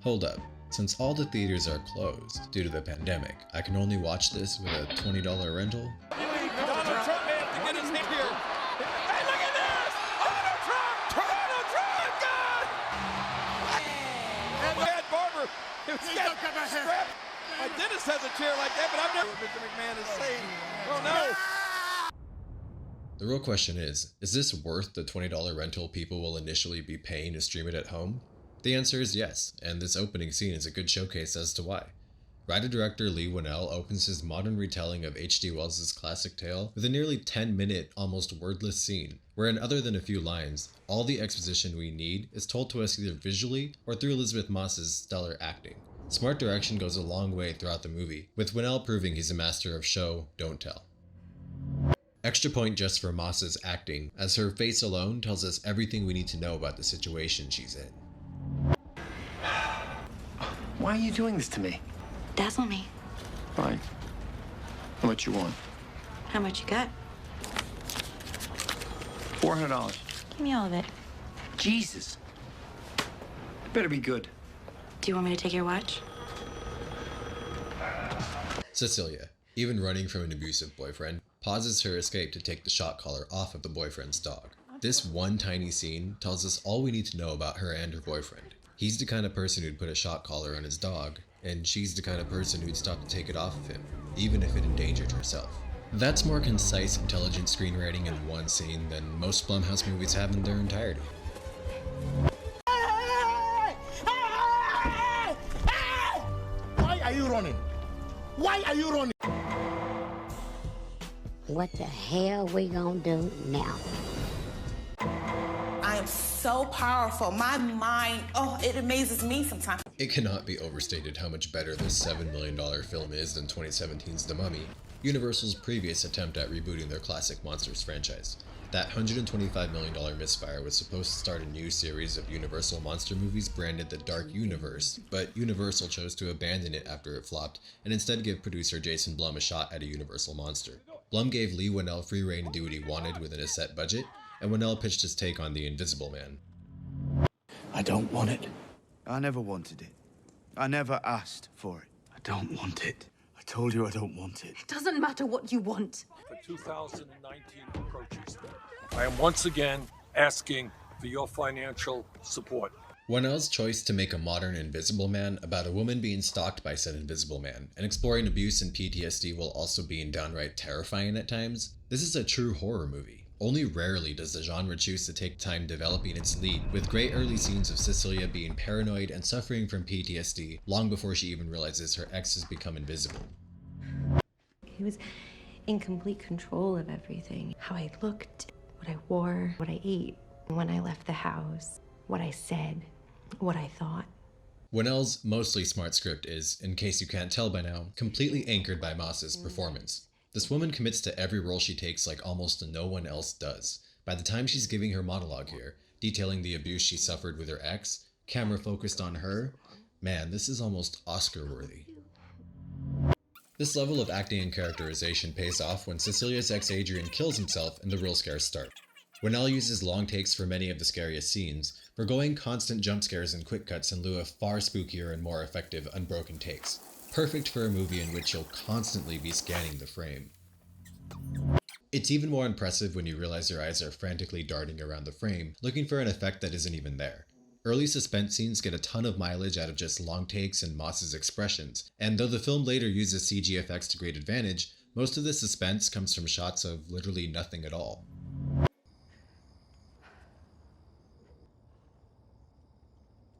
Hold up. Since all the theaters are closed due to the pandemic, I can only watch this with a $20 rental? Donald Trump may have to get his hand here. Hey, look at this! Donald Trump! Donald Trump! God! And Ed Barber, he was getting strapped. My dentist has a chair like that, but I've never. Mr. McMahon is saying, oh no! The real question is this worth the $20 rental people will initially be paying to stream it at home? The answer is yes, and this opening scene is a good showcase as to why. Writer-director Leigh Whannell opens his modern retelling of H.G. Wells' classic tale with a nearly 10-minute, almost wordless scene, wherein other than a few lines, all the exposition we need is told to us either visually or through Elisabeth Moss's stellar acting. Smart direction goes a long way throughout the movie, with Whannell proving he's a master of show, don't tell. Extra point just for Moss's acting, as her face alone tells us everything we need to know about the situation she's in. Why are you doing this to me? Dazzle me. Fine. How much you want? How much you got? $400. Give me all of it. Jesus. It better be good. Do you want me to take your watch? Cecilia, even running from an abusive boyfriend, pauses her escape to take the shock collar off of the boyfriend's dog. This one tiny scene tells us all we need to know about her and her boyfriend. He's the kind of person who'd put a shock collar on his dog, and she's the kind of person who'd stop to take it off of him, even if it endangered herself. That's more concise, intelligent screenwriting in one scene than most Blumhouse movies have in their entirety. Why are you running? Why are you running? What the hell we gonna do now? I am so powerful. My mind, it amazes me sometimes. It cannot be overstated how much better this $7 million film is than 2017's The Mummy, Universal's previous attempt at rebooting their classic Monsters franchise. That $125 million misfire was supposed to start a new series of Universal monster movies branded the Dark Universe, but Universal chose to abandon it after it flopped and instead give producer Jason Blum a shot at a Universal monster. Blum gave Leigh Whannell free rein to do what he wanted within a set budget, and Whannell pitched his take on the Invisible Man. I don't want it. I never wanted it. I never asked for it. I don't want it. I told you I don't want it. It doesn't matter what you want. For 2019 approaches, I am once again asking for your financial support. Whannell's choice to make a modern Invisible Man about a woman being stalked by said Invisible Man and exploring abuse and PTSD while also being downright terrifying at times, this is a true horror movie. Only rarely does the genre choose to take time developing its lead, with great early scenes of Cecilia being paranoid and suffering from PTSD long before she even realizes her ex has become invisible. He was in complete control of everything. How I looked, what I wore, what I ate, when I left the house, what I said, what I thought. Whannell's mostly smart script is, in case you can't tell by now, completely anchored by Moss's performance. This woman commits to every role she takes like almost no one else does. By the time she's giving her monologue here, detailing the abuse she suffered with her ex, camera focused on her, man, this is almost Oscar-worthy. This level of acting and characterization pays off when Cecilia's ex Adrian kills himself and the real scares start. Whannell uses long takes for many of the scariest scenes, forgoing constant jump scares and quick cuts in lieu of far spookier and more effective unbroken takes. Perfect for a movie in which you'll constantly be scanning the frame. It's even more impressive when you realize your eyes are frantically darting around the frame, looking for an effect that isn't even there. Early suspense scenes get a ton of mileage out of just long takes and Moss's expressions, and though the film later uses CG effects to great advantage, most of the suspense comes from shots of literally nothing at all.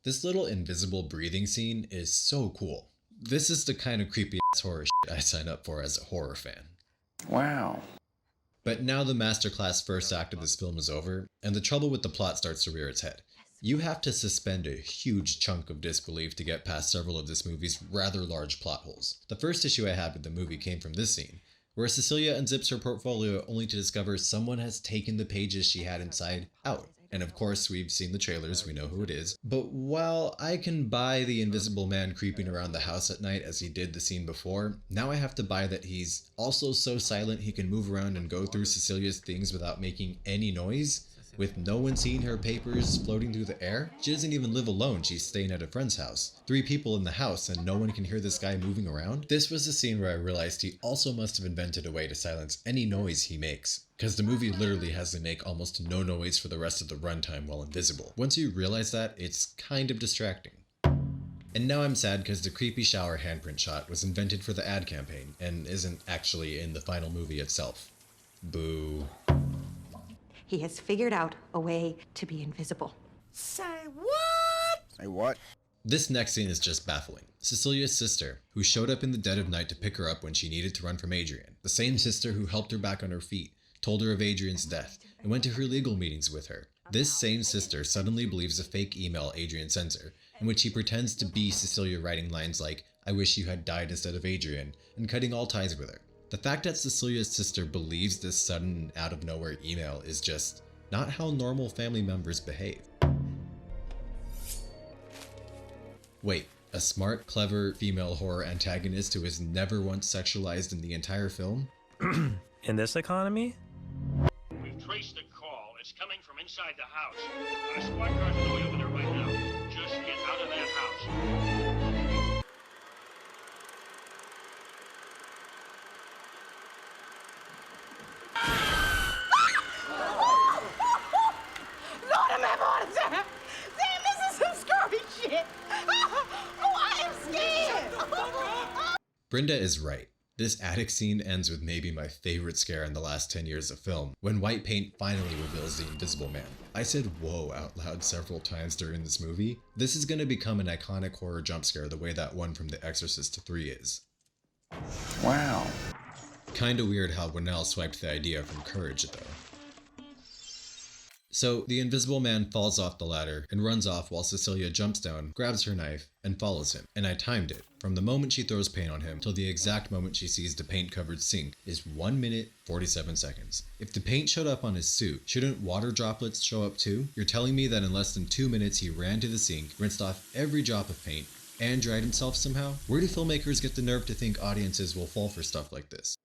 This little invisible breathing scene is so cool. This is the kind of creepy ass horror shit I sign up for as a horror fan. Wow. But now the masterclass first act of this film is over, and the trouble with the plot starts to rear its head. You have to suspend a huge chunk of disbelief to get past several of this movie's rather large plot holes. The first issue I had with the movie came from this scene, where Cecilia unzips her portfolio only to discover someone has taken the pages she had inside out. And of course, we've seen the trailers, we know who it is. But while I can buy the Invisible Man creeping around the house at night as he did the scene before, now I have to buy that he's also so silent he can move around and go through Cecilia's things without making any noise. With no one seeing her papers floating through the air? She doesn't even live alone, she's staying at a friend's house. 3 people in the house and no one can hear this guy moving around? This was the scene where I realized he also must have invented a way to silence any noise he makes, because the movie literally has to make almost no noise for the rest of the runtime while invisible. Once you realize that, it's kind of distracting. And now I'm sad because the creepy shower handprint shot was invented for the ad campaign and isn't actually in the final movie itself. Boo. He has figured out a way to be invisible. Say what? Say what? This next scene is just baffling. Cecilia's sister, who showed up in the dead of night to pick her up when she needed to run from Adrian. The same sister who helped her back on her feet, told her of Adrian's death, and went to her legal meetings with her. This same sister suddenly believes a fake email Adrian sends her, in which he pretends to be Cecilia writing lines like, "I wish you had died instead of Adrian," and cutting all ties with her. The fact that Cecilia's sister believes this sudden, out-of-nowhere email is just not how normal family members behave. Wait, a smart, clever female horror antagonist who is never once sexualized in the entire film? In this economy? We've traced the call. It's coming from inside the house. A squad car's on the way over there right now. Just get out of that house. Lord have mercy! Damn, this is some scary shit! Oh, I am scared! Brenda is right. This attic scene ends with maybe my favorite scare in the last 10 years of film, when white paint finally reveals the Invisible Man. I said whoa out loud several times during this movie. This is gonna become an iconic horror jump scare the way that one from The Exorcist 3 is. Wow. Kinda weird how Whannell swiped the idea from Courage though. So, the Invisible Man falls off the ladder and runs off while Cecilia jumps down, grabs her knife, and follows him. And I timed it. From the moment she throws paint on him till the exact moment she sees the paint-covered sink is 1 minute, 47 seconds. If the paint showed up on his suit, shouldn't water droplets show up too? You're telling me that in less than 2 minutes he ran to the sink, rinsed off every drop of paint, and dried himself somehow? Where do filmmakers get the nerve to think audiences will fall for stuff like this?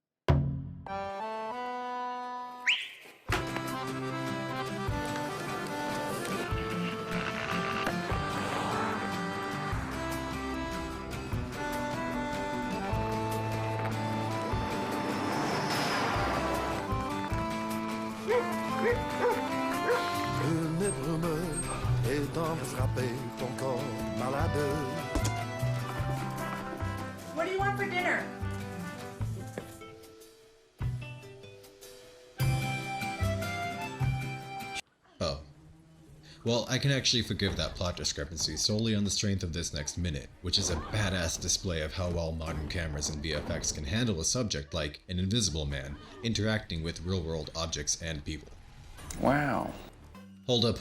Une brume est en frapper ton corps malade. What do you want for dinner? Oh. Well, I can actually forgive that plot discrepancy solely on the strength of this next minute, which is a badass display of how well modern cameras and VFX can handle a subject like an invisible man interacting with real-world objects and people. Wow. Hold up.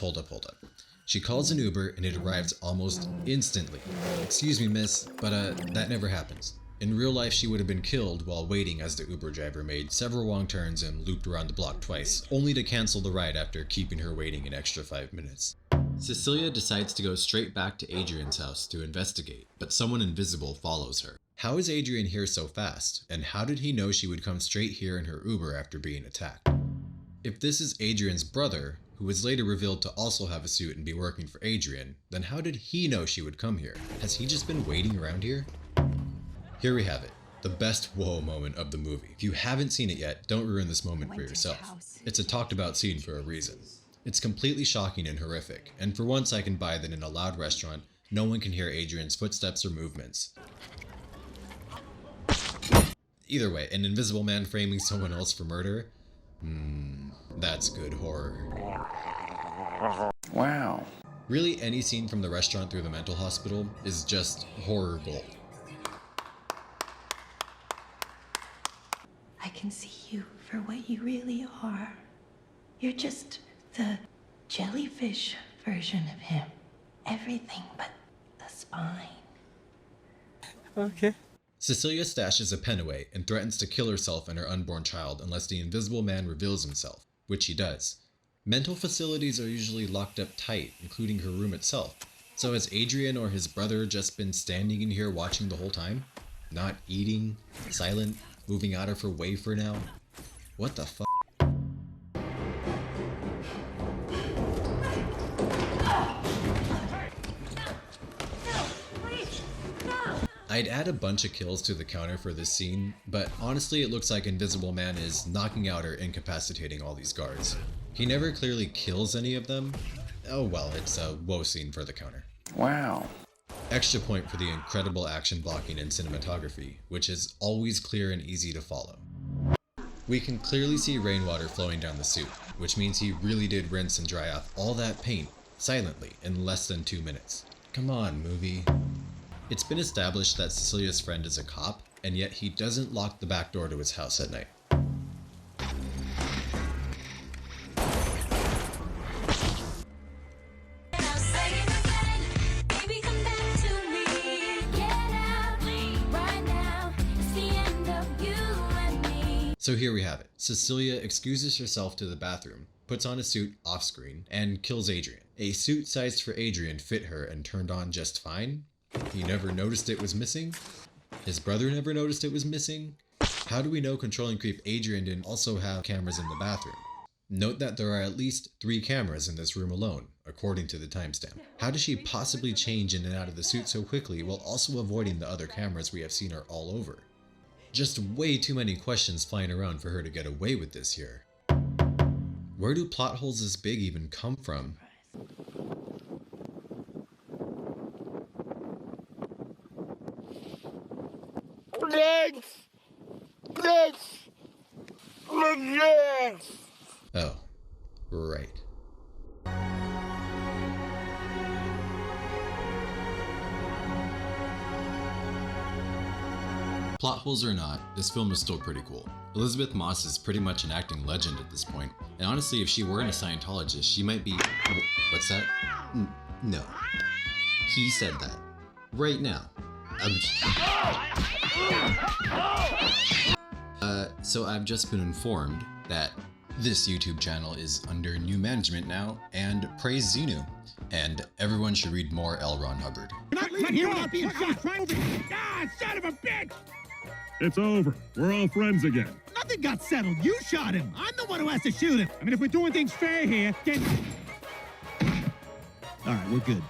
She calls an Uber and it arrives almost instantly. Excuse me, miss, but that never happens. In real life, she would have been killed while waiting as the Uber driver made several wrong turns and looped around the block twice, only to cancel the ride after keeping her waiting an extra 5 minutes. Cecilia decides to go straight back to Adrian's house to investigate, but someone invisible follows her. How is Adrian here so fast? And how did he know she would come straight here in her Uber after being attacked? If this is Adrian's brother, who was later revealed to also have a suit and be working for Adrian, then how did he know she would come here? Has he just been waiting around here? Here we have it, the best whoa moment of the movie. If you haven't seen it yet, don't ruin this moment for yourself. It's a talked about scene for a reason. It's completely shocking and horrific, and for once I can buy that in a loud restaurant, no one can hear Adrian's footsteps or movements. Either way, an invisible man framing someone else for murder? That's good horror. Wow. Really, any scene from the restaurant through the mental hospital is just horror gold. I can see you for what you really are. You're just the jellyfish version of him. Everything but the spine. Okay. Cecilia stashes a pen away and threatens to kill herself and her unborn child unless the invisible man reveals himself, which he does. Mental facilities are usually locked up tight, including her room itself. So has Adrian or his brother just been standing in here watching the whole time? Not eating? Silent? Moving out of her way for now? What the fuck? I'd add a bunch of kills to the counter for this scene, but honestly it looks like Invisible Man is knocking out or incapacitating all these guards. He never clearly kills any of them. Oh well, it's a woe scene for the counter. Wow. Extra point for the incredible action blocking and cinematography, which is always clear and easy to follow. We can clearly see rainwater flowing down the suit, which means he really did rinse and dry off all that paint silently in less than 2 minutes. Come on, movie. It's been established that Cecilia's friend is a cop, and yet he doesn't lock the back door to his house at night. So here we have it. Cecilia excuses herself to the bathroom, puts on a suit off-screen, and kills Adrian. A suit sized for Adrian fit her and turned on just fine? He never noticed it was missing? His brother never noticed it was missing? How do we know controlling creep Adrian didn't also have cameras in the bathroom? Note that there are at least 3 cameras in this room alone, according to the timestamp. How does she possibly change in and out of the suit so quickly while also avoiding the other cameras we have seen her all over? Just way too many questions flying around for her to get away with this here. Where do plot holes this big even come from? Oh, right. Plot holes or not, this film is still pretty cool. Elisabeth Moss is pretty much an acting legend at this point, and honestly if she weren't a Scientologist, she might be... What's that? No. He said that. Right now. So I've just been informed that this YouTube channel is under new management now, and praise Xenu. And everyone should read more L. Ron Hubbard. You're not leaving here without being shot. Ah, son of a bitch! It's over. We're all friends again. Nothing got settled. You shot him. I'm the one who has to shoot him. I mean, if we're doing things fair here, then... All right, we're good.